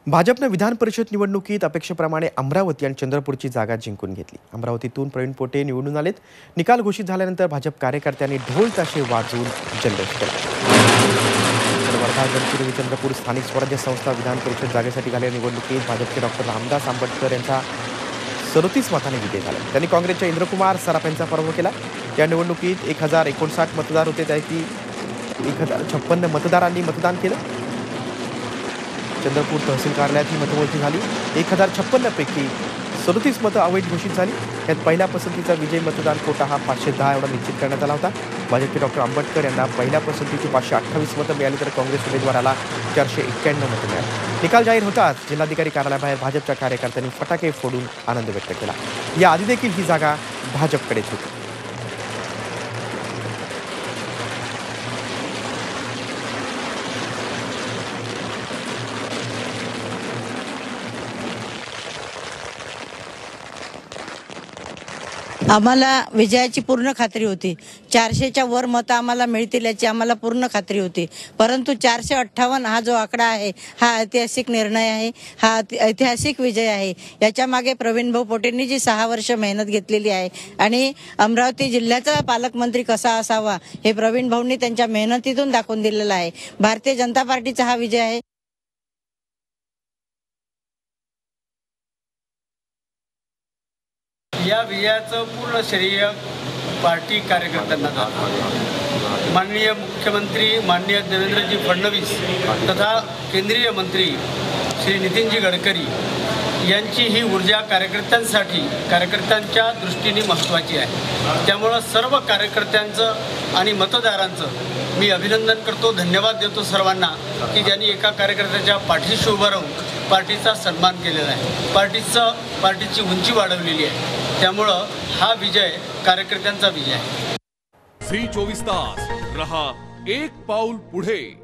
भाजपने विधान परिषद निवडणुकीत अपेक्षेप्रमाणे अमरावती आणि चंद्रपूरची जागा जिंकून घेतली। अमरावतीतून प्रवीण पोटे निवडून आलेत। निकाल घोषित झाल्यानंतर भाजप कार्यकर्त्यांनी ढोल ताशे वाजवून जल्लोष केला। वर्धा गडचिरोली चंद्रपूर स्थानिक स्वराज्य संस्था विधान परिषद जागेसाठी झालेल्या निवडणुकीत भाजपचे डॉक्टर रामदास आंबटकर यांचा 37 मतांनी विजय झाला। त्यांनी काँग्रेसच्या इंद्रकुमार सराफ यांचा पराभव केला। या निवडणुकीत 1059 मतदार होते, त्यापैकी 1056 मतदारांनी मतदान केलं। चंद्रपूर तहसील कार्यालयात ही मतमोजणी झाली। 1056 पैकी 37 मतं अवैध घोषित झाली। यात पहिल्या पसंतीचा विजय मतदान कोटा हा 510 एवढा निश्चित करण्यात आला होता। भाजपचे डॉक्टर आंबटकर यांना पहिल्या पसंतीची 528 मतं मिळाली, तर काँग्रेस उमेदवाराला 491 मतं मिळाली। निकाल जाहीर होताच जिल्हाधिकारी कार्यालयाबाहेर भाजपच्या कार्यकर्त्यांनी फटाके फोडून आनंद व्यक्त केला। या आधी देखील ही जागा भाजपकडेच होती। आम्हाला विजयाची पूर्ण खात्री होती। 400च्या वर मतं आम्हाला मिळतील याची आम्हाला पूर्ण खात्री होती, परंतु 458 हा जो आकडा आहे हा ऐतिहासिक निर्णय आहे, हा ऐतिहासिक विजय आहे। याच्या मागे प्रवीण भाऊ पोटेंनी जी 6 वर्ष मेहनत घेतलेली आहे आणि अमरावती जिल्ह्याचा पालकमंत्री कसा असावा हे प्रवीण भाऊंनी त्यांच्या मेहनतीतून दाखवून दिलेलं आहे। भारतीय जनता पार्टीचा हा विजय आहे। या विजयाचं पूर्ण श्रेय पार्टी कार्यकर्त्यांना जातं। माननीय मुख्यमंत्री माननीय देवेंद्रजी फडणवीस तथा केंद्रीय मंत्री श्री नितीनजी गडकरी यांची ही ऊर्जा कार्यकर्त्यांच्या दृष्टीने महत्त्वाची आहे। त्यामुळं सर्व कार्यकर्त्यांचं आणि मतदारांचं मी अभिनंदन करतो, धन्यवाद देतो सर्वांना की ज्यांनी एका कार्यकर्त्याच्या पाठीशी उभं राहून पार्टीचा सन्मान केलेला आहे, पार्टीची उंची वाढवलेली आहे। त्यामुळं हा विजय कार्यकर्त्यांचा विजय आहे। झी 24 तास रहा एक पाऊल पुढे।